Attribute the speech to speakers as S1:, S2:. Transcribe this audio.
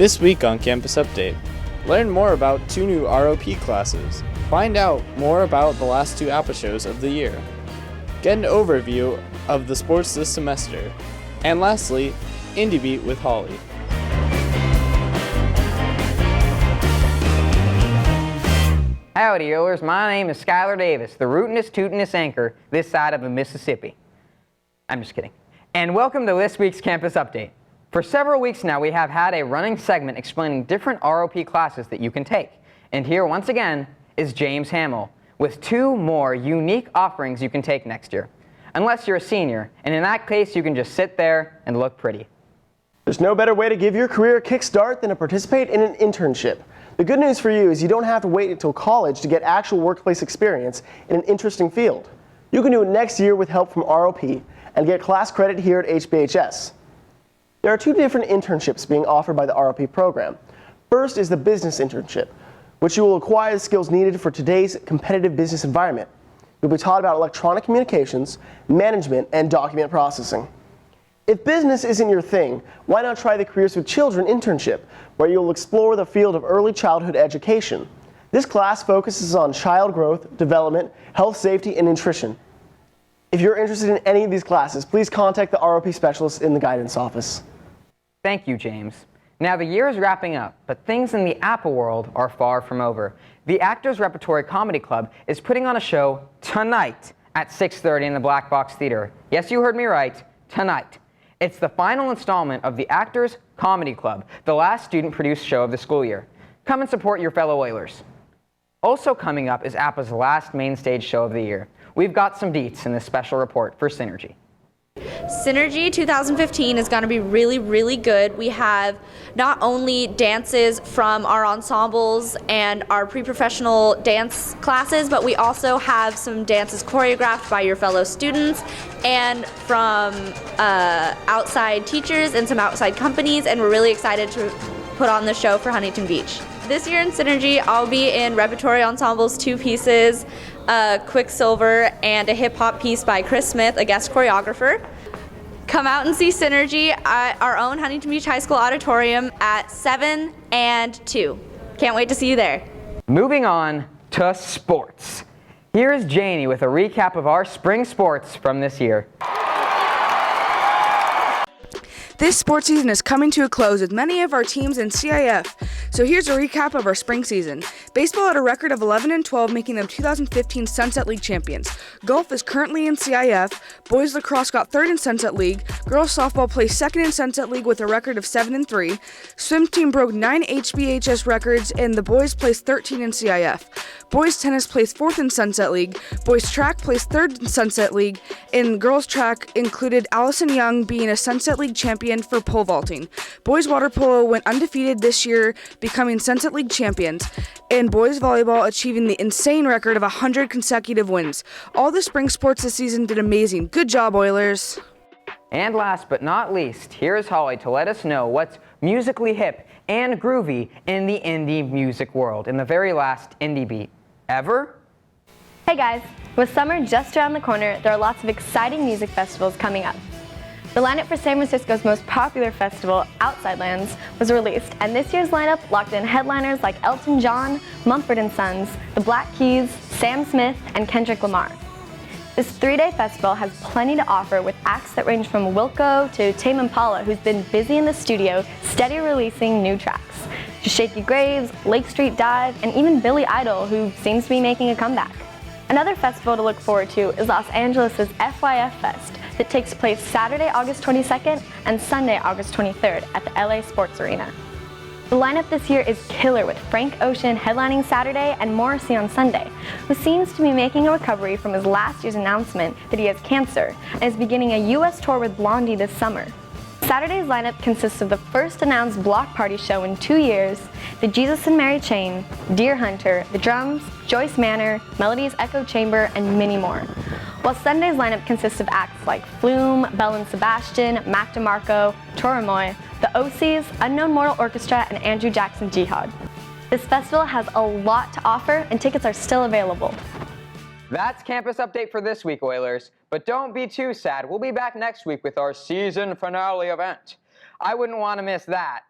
S1: This week on Campus Update, learn more about 2 new ROP classes. Find out more about the last 2 APA shows of the year. Get an overview of the sports this semester. And lastly, Indie Beat with Holly.
S2: Howdy, Oilers. My name is Skylar Davis, the rootinest, tootinest anchor this side of the Mississippi. I'm just kidding. And welcome to this week's Campus Update. For several weeks now, we have had a running segment explaining different ROP classes that you can take. And here, once again, is James Hamill with 2 more unique offerings you can take next year. Unless you're a senior, and in that case, you can just sit there and look pretty.
S3: There's no better way to give your career a kickstart than to participate in an internship. The good news for you is you don't have to wait until college to get actual workplace experience in an interesting field. You can do it next year with help from ROP and get class credit here at HBHS. There are 2 different internships being offered by the ROP program. First is the business internship, which you will acquire the skills needed for today's competitive business environment. You'll be taught about electronic communications, management, and document processing. If business isn't your thing, why not try the Careers with Children internship, where you'll explore the field of early childhood education. This class focuses on child growth, development, health, safety, and nutrition. If you're interested in any of these classes, please contact the ROP specialist in the guidance office.
S2: Thank you, James. Now the year is wrapping up, but things in the APA world are far from over. The Actors Repertory Comedy Club is putting on a show tonight at 6:30 in the Black Box Theater. Yes, you heard me right, tonight. It's the final installment of the Actors Comedy Club, the last student-produced show of the school year. Come and support your fellow Oilers. Also coming up is APA's last main stage show of the year. We've got some deets in this special report for Synergy.
S4: Synergy 2015 is going to be really, really good. We have not only dances from our ensembles and our pre-professional dance classes, but we also have some dances choreographed by your fellow students and from outside teachers and some outside companies, and we're really excited to put on the show for Huntington Beach. This year in Synergy, I'll be in Repertory Ensemble's 2 pieces, Quicksilver and a hip-hop piece by Chris Smith, a guest choreographer. Come out and see Synergy at our own Huntington Beach High School auditorium at 7 and 2. Can't wait to see you there.
S2: Moving on to sports. Here is Janie with a recap of our spring sports from this year.
S5: This sports season is coming to a close with many of our teams in CIF. So here's a recap of our spring season. Baseball had a record of 11-12, making them 2015 Sunset League champions. Golf is currently in CIF. Boys lacrosse got 3rd in Sunset League. Girls softball placed 2nd in Sunset League with a record of 7-3. Swim team broke 9 HBHS records, and the boys placed 13 in CIF. Boys tennis placed 4th in Sunset League. Boys track placed 3rd in Sunset League, and girls track included Allison Young being a Sunset League champion for pole vaulting. Boys water polo went undefeated this year, becoming Sunset League champions, and boys volleyball achieving the insane record of 100 consecutive wins. All the spring sports this season did amazing. Good job, Oilers.
S2: And last but not least, here's Holly to let us know what's musically hip and groovy in the indie music world in the very last Indie Beat ever.
S6: Hey guys, with summer just around the corner, there are lots of exciting music festivals coming up. The lineup for San Francisco's most popular festival, Outside Lands, was released, and this year's lineup locked in headliners like Elton John, Mumford & Sons, The Black Keys, Sam Smith, and Kendrick Lamar. This 3-day festival has plenty to offer with acts that range from Wilco to Tame Impala, who's been busy in the studio, steady releasing new tracks, to Shaky Graves, Lake Street Dive, and even Billy Idol, who seems to be making a comeback. Another festival to look forward to is Los Angeles' FYF Fest that takes place Saturday, August 22nd and Sunday, August 23rd at the LA Sports Arena. The lineup this year is killer, with Frank Ocean headlining Saturday and Morrissey on Sunday, who seems to be making a recovery from his last year's announcement that he has cancer and is beginning a US tour with Blondie this summer. Saturday's lineup consists of the first announced block party show in 2 years, the Jesus and Mary Chain, Deer Hunter, The Drums, Joyce Manor, Melody's Echo Chamber, and many more. While Sunday's lineup consists of acts like Flume, Bell and Sebastian, Mac DeMarco, Toromoy, The OCs, Unknown Mortal Orchestra, and Andrew Jackson Jihad. This festival has a lot to offer, and tickets are still available.
S2: That's Campus Update for this week, Oilers. But don't be too sad. We'll be back next week with our season finale event. I wouldn't want to miss that.